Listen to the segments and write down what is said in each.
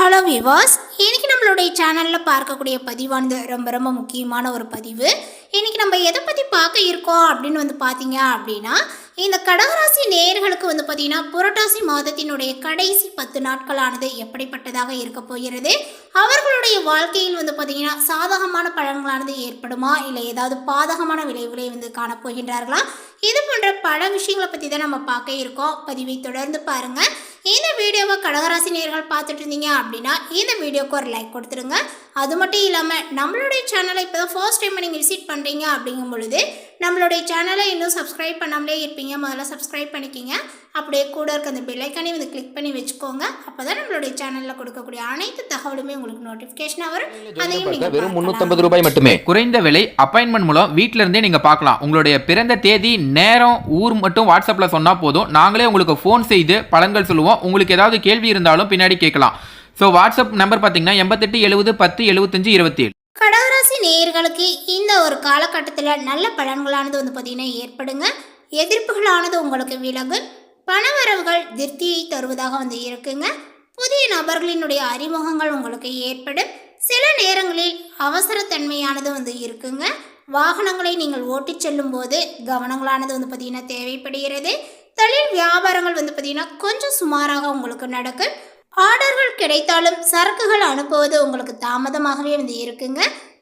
Hello விவாஸ், இன்றைக்கி நம்மளுடைய சேனலில் பார்க்கக்கூடிய பதிவானது ரொம்ப முக்கியமான ஒரு பதிவு. இன்றைக்கி நம்ம எதை பற்றி பார்க்க இருக்கோம் அப்படின்னு பார்த்தீங்க அப்படின்னா, இந்த கடகராசி நேயர்களுக்கு பார்த்திங்கன்னா புரட்டாசி மாதத்தினுடைய கடைசி 10 நாட்களானது எப்படிப்பட்டதாக இருக்க போகிறது, அவர்களுடைய வாழ்க்கையில் பார்த்திங்கன்னா சாதகமான பலன்களானது ஏற்படுமா, இல்லை ஏதாவது பாதகமான விளைவுகளை காணப்போகின்றார்களா, இது போன்ற பல விஷயங்களை பற்றி தான் நம்ம பார்க்க இருக்கோம். பதிவை தொடர்ந்து பாருங்கள். இந்த வீடியோவை கடகராசி நேயர்கள் பார்த்துட்டு இருந்தீங்க அப்படின்னா இந்த வீடியோக்கு ஒரு லைக் கொடுத்துருங்க. அது மட்டும் இல்லாமல் நம்மளுடைய சேனலை இப்போ தான் ஃபர்ஸ்ட் டைம் நீங்கள் விசிட் பண்ணுறீங்க அப்படிங்கும் பொழுது நம்மளுடைய சேனலை இன்னும் சப்ஸ்கிரைப் பண்ணாமலே இருப்பீங்க, முதல்ல சப்ஸ்கிரைப் பண்ணிக்கிங்க. அப்படியே கூட இருக்க அந்த பெல் ஐக்கானே கிளிக் பண்ணி வச்சுக்கோங்க. அப்போ தான் நம்மளுடைய சேனலில் கொடுக்கக்கூடிய அனைத்து தகவலுமே உங்களுக்கு நோட்டிஃபிகேஷனாக வரும். அதையும் நீங்கள் வெறும் 350 ரூபாய் மட்டுமே குறைந்த விலை அப்பாயின்மெண்ட் மூலம் வீட்டில இருந்தே நீங்க பார்க்கலாம். உங்களுடைய பிறந்த தேதி, நேரம், ஊர் மட்டும் வாட்ஸ்அப்ல சொன்னா போதும், நாங்களே உங்களுக்கு ஃபோன் செய்து பலன்கள் சொல்லுவோம். உங்களுக்கு ஏதாவது கேள்வி இருந்தாலும் பின்னாடி கேட்கலாம். ஸோ வாட்ஸ்அப் நம்பர் பார்த்தீங்கன்னா 88 70 10 75 27. கடகராசி நேயர்களுக்கு இந்த ஒரு காலகட்டத்தில் நல்ல பலன்களானது பார்த்தீங்கன்னா ஏற்படுங்க. எதிர்ப்புகளானது உங்களுக்கு விலகும். பணவரவுகள் திருப்தியை தருவதாக இருக்குங்க. புதிய நபர்களினுடைய அறிமுகங்கள் உங்களுக்கு ஏற்படும். சில நேரங்களில் அவசரத்தன்மையானது இருக்குங்க. வாகனங்களை நீங்கள் ஓட்டிச் செல்லும் போது கவனங்களானது பார்த்தீங்கன்னா தேவைப்படுகிறது. தொழில் வியாபாரங்கள் பார்த்தீங்கன்னா கொஞ்சம் சுமாராக உங்களுக்கு நடக்கும். ஆர்டர்கள் கிடைத்தாலும் சரக்குகள் அனுப்புவது உங்களுக்கு தாமதமாகவே இருக்குங்க.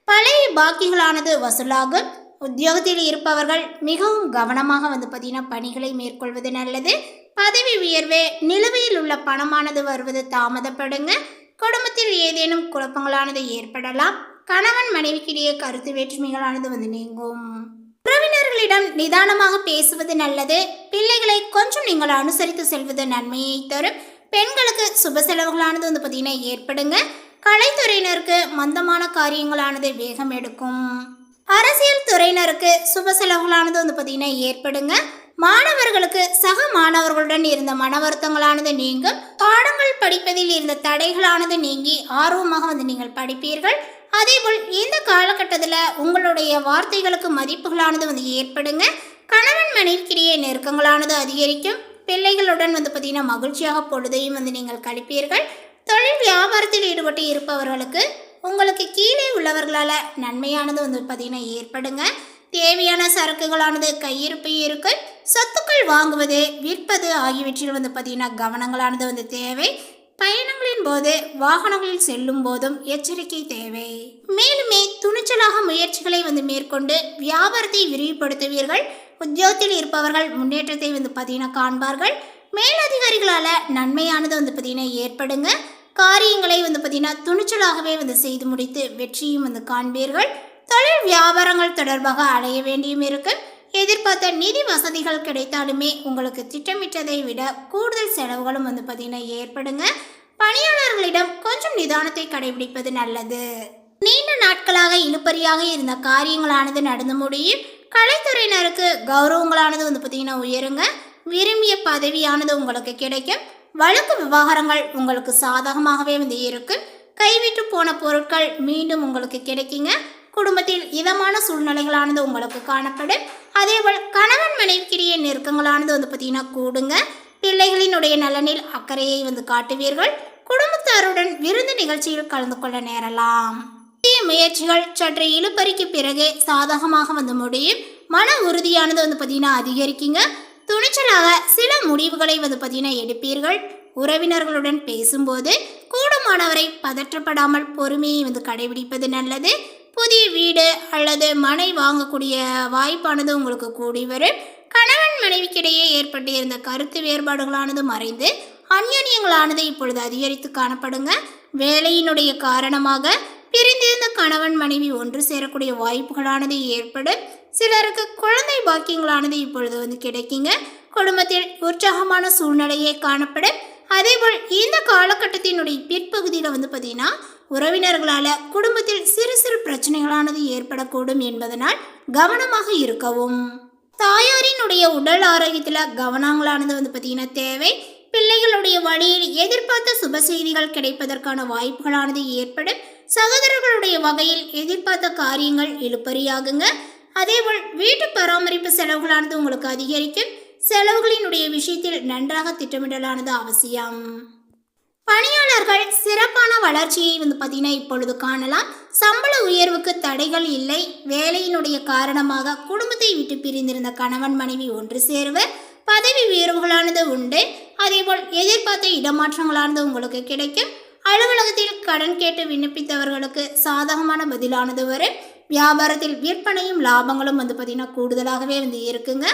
பழைய பாக்கிகளானது வசூலாகும். உத்தியோகத்தில் இருப்பவர்கள் மிகவும் கவனமாக பார்த்தீங்கன்னா பணிகளை மேற்கொள்வது நல்லது. பதவி உயர்வு, நிலுவையில் உள்ள பணமானது வருவது தாமதப்படுங்க. குடும்பத்தில் ஏதேனும் குழப்பங்களானது ஏற்படலாம். கணவன் மனைவிக்கிடையே கருத்து வேற்றுமைகளானது நீங்கும். உறவினர்களிடம் நிதானமாக பேசுவது நல்லது. பிள்ளைகளை கொஞ்சம் நீங்கள் அனுசரித்து செல்வது நன்மையை தரும். பெண்களுக்கு சுப செலவுகளானது பார்த்தீங்கன்னா ஏற்படுங்க. கலைத்துறையினருக்கு மந்தமான காரியங்களானது வேகம் எடுக்கும். அரசியல் துறையினருக்கு சுப செலவுகளானது பார்த்தீங்கன்னா ஏற்படுங்க. மாணவர்களுக்கு சக மாணவர்களுடன் இருந்த மன வருத்தங்களானது நீங்கும். பாடங்கள் படிப்பதில் இருந்த தடைகளானது நீங்கி ஆர்வமாக நீங்கள் படிப்பீர்கள். அதேபோல் இந்த காலகட்டத்தில் உங்களுடைய வார்த்தைகளுக்கு மதிப்புகளானது ஏற்படுங்க. கணவன் மனைவிக்கிடையே நெருக்கங்களானது அதிகரிக்கும். பிள்ளைகளுடன் பார்த்தீங்கன்னா மகிழ்ச்சியாக பொழுதையும் நீங்கள் கழிப்பீர்கள். தொழில் வியாபாரத்தில் ஈடுபட்டு இருப்பவர்களுக்கு உங்களுக்கு கீழே உள்ளவர்களால் நன்மையானது பார்த்தீங்கன்னா ஏற்படுங்க. தேவையான சரக்குகளானது கையிருப்பு இருக்கு. சொத்துக்கள் வாங்குவது, விற்பது ஆகியவற்றில் பார்த்தீங்கன்னா கவனங்களானது தேவை. பயணங்களின் போது, வாகனங்களில் செல்லும் போதும் எச்சரிக்கை தேவை. மேலுமே துணிச்சலாக முயற்சிகளை மேற்கொண்டு வியாபாரத்தை விரிவுபடுத்துவீர்கள். உத்தியோகத்தில் இருப்பவர்கள் முன்னேற்றத்தை பார்த்தீங்கன்னா காண்பார்கள். மேலதிகாரிகளால் நன்மையானது பார்த்தீங்கன்னா ஏற்படுங்க. காரியங்களை பார்த்தீங்கன்னா துணிச்சலாகவே செய்து முடித்து வெற்றியும் காண்பீர்கள். தொழில் வியாபாரங்கள் தொடர்பாக அடைய வேண்டியும் இருக்கு. எதிர்பார்த்த நிதி வசதிகள் கிடைத்தாலுமே உங்களுக்கு திட்டமிட்டதை விட கூடுதல் செலவுகளும் பார்த்தீங்கன்னா ஏற்படுங்க. பணியாளர்களிடம் கொஞ்சம் நிதானத்தை கடைபிடிப்பது நல்லது. நீண்ட நாட்களாக இழுபறியாக இருந்த காரியங்களானது நடந்து முடியும். கலைத்துறையினருக்கு கௌரவங்களானது பார்த்தீங்கன்னா உயருங்க. விரும்பிய பதவியானது உங்களுக்கு கிடைக்கும். வழக்கு விவகாரங்கள் உங்களுக்கு சாதகமாகவே இருக்கும். கைவிட்டு போன பொருட்கள் மீண்டும் உங்களுக்கு கிடைக்குங்க. குடும்பத்தில் இதமான சூழ்நிலைகளானது உங்களுக்கு காணப்படும். அதேபோல் கணவன் மனைவிக்கிடையே நெருக்கங்களானது பார்த்தீங்கன்னா கூடுங்க. பிள்ளைகளினுடைய நலனில் அக்கறையை காட்டுவீர்கள். குடும்பத்தாருடன் விருந்து நிகழ்ச்சியில் கலந்து கொள்ள நேரலாம். புதிய முயற்சிகள் சற்று இழுபறிக்கு பிறகு சாதகமாக முடியும். மன உறுதியானது பார்த்தீங்கன்னா அதிகரிக்குங்க. துணிச்சலாக சில முடிவுகளை பார்த்தீங்கன்னா எடுப்பீர்கள். உறவினர்களுடன் பேசும்போது கூடுமானவரை பதற்றப்படாமல் பொறுமையை கடைபிடிப்பது நல்லது. புதிய வீடு அல்லது மனை வாங்கக்கூடிய வாய்ப்பானது உங்களுக்கு கூடி வரும். கணவன் மனைவிக்கிடையே ஏற்பட்டு இருந்த கருத்து வேறுபாடுகளானது மறைந்து அந்யோன்யங்களானது இப்பொழுது அதிகரித்து காணப்படுங்க. வேலையினுடைய காரணமாக பிரிந்திருந்த கணவன் மனைவி ஒன்று சேரக்கூடிய வாய்ப்புகளானது ஏற்படும். சிலருக்கு குழந்தை பாக்கியங்களானது இப்பொழுது கிடைக்குங்க. குடும்பத்தில் உற்சாகமான சூழ்நிலையே காணப்படும். அதேபோல் இந்த காலகட்டத்தினுடைய பிற்பகுதியில் பார்த்தீங்கன்னா உறவினர்களால் குடும்பத்தில் சிறு சிறு பிரச்சனைகளானது ஏற்படக்கூடும் என்பதனால் கவனமாக இருக்கவும். தாயாரினுடைய உடல் ஆரோக்கியத்தில் கவனங்களானது பார்த்தீங்கன்னா தேவை. பிள்ளைகளுடைய வழியில் எதிர்பார்த்த சுப செய்திகள் கிடைப்பதற்கான வாய்ப்புகளானது ஏற்படும். சகோதரர்களுடைய வகையில் எதிர்பார்த்த காரியங்கள் இழுபறியாகுங்க. அதேபோல் வீட்டு பராமரிப்பு செலவுகளானது உங்களுக்கு அதிகரிக்கும். செலவுகளினுடைய விஷயத்தில் நன்றாக திட்டமிடலானது அவசியம். பணியாளர்கள் சிறப்பான வளர்ச்சியை பார்த்தீங்கன்னா இப்பொழுது காணலாம். சம்பள உயர்வுக்கு தடைகள் இல்லை. வேலையினுடைய காரணமாக குடும்பத்தை விட்டு பிரிந்திருந்த கணவன் மனைவி ஒன்று சேருவர். பதவி உயர்வுகளானது உண்டு. அதேபோல் எதிர்பார்த்த இடமாற்றங்களானது உங்களுக்கு கிடைக்கும். அலுவலகத்தில் கடன் கேட்டு விண்ணப்பித்தவர்களுக்கு சாதகமான பதிலானது வரும். வியாபாரத்தில் விற்பனையும் லாபங்களும் பார்த்தீங்கன்னா கூடுதலாகவே இருக்குங்க.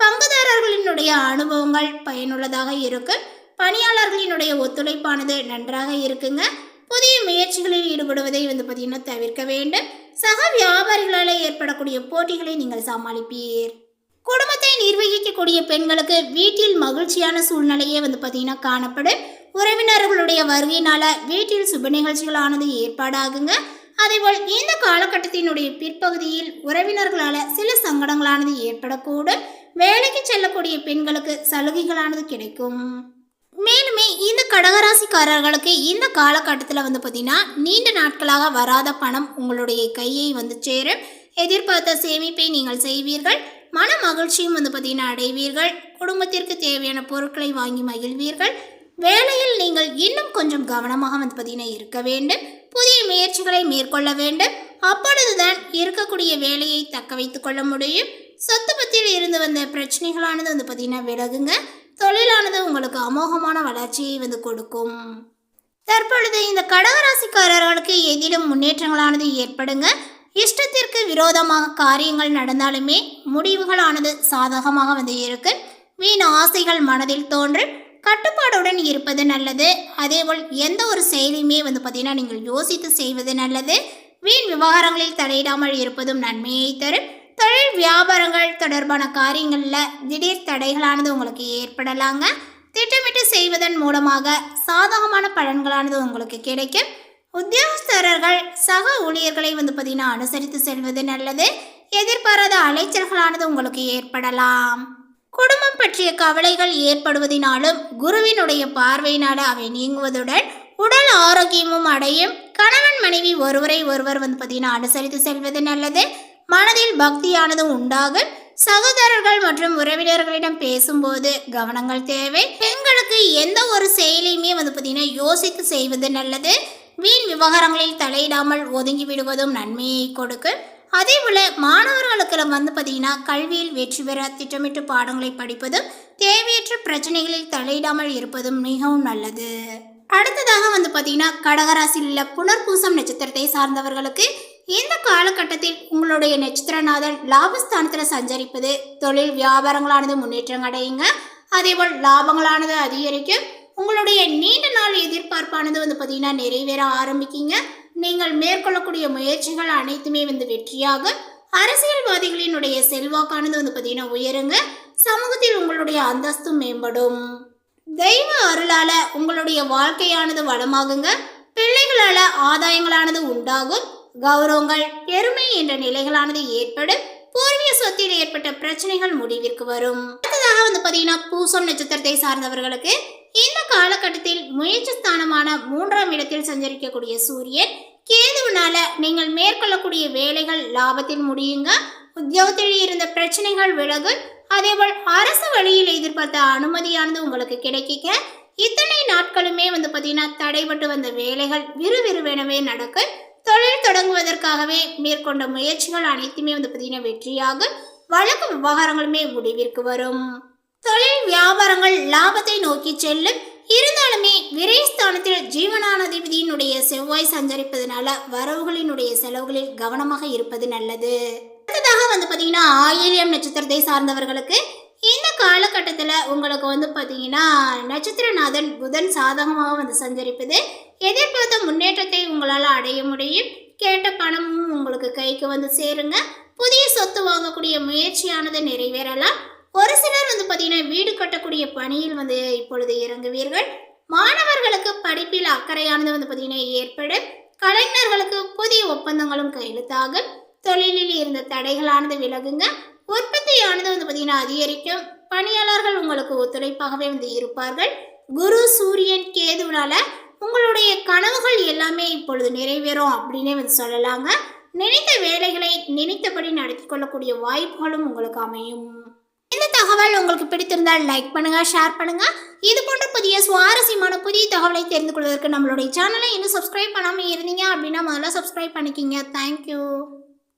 பங்குதாரர்களினுடைய அனுபவங்கள் பயனுள்ளதாக இருக்கும். பணியாளர்களினுடைய ஒத்துழைப்பானது நன்றாக இருக்குங்க. புதிய முயற்சிகளில் ஈடுபடுவதை பார்த்தீங்கன்னா தவிர்க்க வேண்டும். சக வியாபாரிகளால் ஏற்படக்கூடிய போட்டிகளை நீங்கள் சமாளிப்பீர். குடும்பத்தை நிர்வகிக்கக்கூடிய பெண்களுக்கு வீட்டில் மகிழ்ச்சியான சூழ்நிலையே பார்த்தீங்கன்னா காணப்படும். உறவினர்களுடைய வருகையினால வீட்டில் சுப நிகழ்ச்சிகளானது ஏற்பாடாகுங்க. அதேபோல் இந்த காலகட்டத்தினுடைய பிற்பகுதியில் உறவினர்களால் சில சங்கடங்களானது ஏற்படக்கூடும். வேலைக்கு செல்லக்கூடிய பெண்களுக்கு சலுகைகளானது கிடைக்கும். மேலுமே இந்த கடகராசிக்காரர்களுக்கு இந்த காலகட்டத்தில் பார்த்தீங்கன்னா நீண்ட நாட்களாக வராத பணம் உங்களுடைய கையை சேரும். எதிர்பார்த்த சேமிப்பை நீங்கள் செய்வீர்கள். மன மகிழ்ச்சியும் பார்த்தீங்கன்னா அடைவீர்கள். குடும்பத்திற்கு தேவையான பொருட்களை வாங்கி மகிழ்வீர்கள். வேலையில் நீங்கள் இன்னும் கொஞ்சம் கவனமாக பார்த்தீங்கன்னா இருக்க வேண்டும். புதிய முயற்சிகளை மேற்கொள்ள வேண்டும். அப்பொழுதுதான் இருக்கக்கூடிய வேலையை தக்க வைத்துக் கொள்ள முடியும். சொத்து பத்தியில் இருந்து வந்த பிரச்சனைகளானது பார்த்தீங்கன்னா விலகுங்க. தொழிலானது உங்களுக்கு அமோகமான வளர்ச்சியை கொடுக்கும். தற்பொழுது இந்த கடகராசிக்காரர்களுக்கு எதிலும் முன்னேற்றங்களானது ஏற்படுங்க. இஷ்டத்திற்கு விரோதமாக காரியங்கள் நடந்தாலுமே முடிவுகளானது சாதகமாக இருக்கு. வீண் ஆசைகள் மனதில் தோன்றும். கட்டுப்பாடுடன் இருப்பது நல்லது. அதேபோல் எந்த ஒரு செயலையுமே பார்த்தீங்கன்னா நீங்கள் யோசித்து செய்வது நல்லது. வீண் விவகாரங்களில் தலையிடாமல் இருப்பதும் நன்மையை தரும். தொழில் வியாபாரங்கள் தொடர்பான காரியங்களில் திடீர் தடைகளானது உங்களுக்கு ஏற்படலாங்க. திட்டமிட்டு செய்வதன் மூலமாக சாதகமான பலன்களானது உங்களுக்கு கிடைக்கும். உத்தியோகஸ்தரர்கள் சக ஊழியர்களை பார்த்தீங்கன்னா அனுசரித்து செல்வது நல்லது. எதிர்பாராத அலைச்சல்களானது உங்களுக்கு ஏற்படலாம். குடும்பம் பற்றிய கவலைகள் ஏற்படுவதினாலும் குருவினுடைய பார்வையினால அவை நீங்குவதுடன் உடல் ஆரோக்கியமும் அடையும். கணவன் மனைவி ஒருவரை ஒருவர் பார்த்தீங்கன்னா அனுசரித்து செல்வது நல்லது. மனதில் பக்தியானது உண்டாகும். சகோதரர்கள் மற்றும் உறவினர்களிடம் பேசும்போது கவனங்கள் தேவை. பெண்களுக்கு எந்த ஒரு செயலையுமே பார்த்தீங்கன்னா யோசித்து செய்வது நல்லது. வீண் விவகாரங்களில் தலையிடாமல் ஒதுங்கி விடுவதும் நன்மையை கொடுக்கும். அதே போல மாணவர்களுக்கு பார்த்தீங்கன்னா கல்வியில் வெற்றி பெற திட்டமிட்டு பாடங்களை படிப்பதும் தேவையற்ற பிரச்சனைகளில் தலையிடாமல் இருப்பதும் மிகவும் நல்லது. அடுத்ததாக பார்த்தீங்கன்னா கடகராசியில் உள்ள புனர்பூசம் நட்சத்திரத்தை சார்ந்தவர்களுக்கு இந்த காலகட்டத்தில் உங்களுடைய நட்சத்திரநாதன் லாபஸ்தானத்தில் சஞ்சரிப்பது தொழில் வியாபாரங்களானது முன்னேற்றம் அடையுங்க. அதேபோல் லாபங்களானது அதிகரிக்கும். உங்களுடைய நீண்ட நாள் எதிர்பார்ப்பானது பார்த்தீங்கன்னா நிறைவேற ஆரம்பிக்கிங்க. நீங்கள் மேற்கொள்ளக்கூடிய முயற்சிகள் அனைத்துமே வெற்றியாகும். அரசியல்வாதிகளினுடைய செல்வாக்கானது பார்த்தீங்கன்னா உயருங்க. சமூகத்தில் உங்களுடைய அந்தஸ்து மேம்படும். தெய்வ அருளால உங்களுடைய வாழ்க்கையானது வளமாகுங்க. பிள்ளைகளால ஆதாயங்களானது உண்டாகும். கௌரவங்கள் பெருமை என்ற நிலைகளானது ஏற்படும். பூர்வீக சொத்தில் ஏற்பட்ட பிரச்சனைகள் முடிவிற்கு வரும். அடுத்ததாக பார்த்தீங்கன்னா பூசம் நட்சத்திரத்தை சார்ந்தவர்களுக்கு இந்த காலகட்டத்தில் முயற்சி ஸ்தானமான 3ஆம் இடத்தில் சஞ்சரிக்கக்கூடிய சூரியன் கேதுவினால நீங்கள் மேற்கொள்ளக்கூடிய வேலைகள் லாபத்தில் முடியுங்க. உத்தியோகத்தில் இருந்த பிரச்சனைகள் விலகும். அதேபோல் அரசு வழியில் எதிர்பார்த்த அனுமதியானது உங்களுக்கு கிடைக்க இத்தனை நாட்களுமே பார்த்தீங்கன்னா தடைபட்டு வந்த வேலைகள் விறுவிறுவெனவே நடக்கும். தொழில் தொடங்குவதற்காகவே மேற்கொண்ட முயற்சிகள் அனைத்துமே பார்த்தீங்கன்னா வெற்றியாகும். வழக்கு விவகாரங்களுமே முடிவிற்கு வரும். தொழில் வியாபாரங்கள் லாபத்தை நோக்கி செல்லும். இருந்தாலுமே விரயஸ்தானத்தில் ஜீவனாதிபதியினுடைய செவ்வாய் சஞ்சரிப்பதனால வரவுகளினுடைய செலவுகளில் கவனமாக இருப்பது நல்லது. அடுத்ததாக பார்த்தீங்கன்னா ஆயில்யம் நட்சத்திரத்தை சார்ந்தவர்களுக்கு இந்த காலகட்டத்தில் உங்களுக்கு பார்த்தீங்கன்னா நட்சத்திரநாதன் புதன் சாதகமாக சஞ்சரிப்பது எதிர்பார்த்த முன்னேற்றத்தை உங்களால் அடைய முடியும். கேட்ட பணமும் உங்களுக்கு கைக்கு சேருங்க. புதிய சொத்து வாங்கக்கூடிய முயற்சியானது நிறைவேறலாம். ஒரு சிலர் பார்த்தீங்கன்னா வீடு கட்டக்கூடிய பணியில் இப்பொழுது இறங்குவீர்கள். மாணவர்களுக்கு படிப்பில் அக்கறையானது பார்த்தீங்கன்னா ஏற்படும். கலைஞர்களுக்கு புதிய ஒப்பந்தங்களும் கையெழுத்தாகும். தொழிலில் இருந்த தடைகளானது விலகுங்க. உற்பத்தியானது பார்த்தீங்கன்னா அதிகரிக்கும். பணியாளர்கள் உங்களுக்கு ஒத்துழைப்பாகவே இருப்பார்கள். குரு சூரியன் கேதுனால உங்களுடைய கனவுகள் எல்லாமே இப்பொழுது நிறைவேறும் அப்படின்னே சொல்லலாங்க. நினைத்த வேலைகளை நினைத்தபடி நடத்தி கொள்ளக்கூடிய வாய்ப்புகளும் உங்களுக்கு அமையும். இந்த தகவல் உங்களுக்கு பிடித்திருந்தால் லைக் பண்ணுங்க, ஷேர் பண்ணுங்க. இது போன்ற புதிய சுவாரஸ்யமான புதிய தகவலை தெரிந்து கொள்வதற்கு நம்மளுடைய சேனலை இன்னும் சப்ஸ்கிரைப் பண்ணாமல் இருந்தீங்க அப்படின்னா முதல்ல சப்ஸ்கிரைப் பண்ணிக்கிங்க. தேங்க்யூ.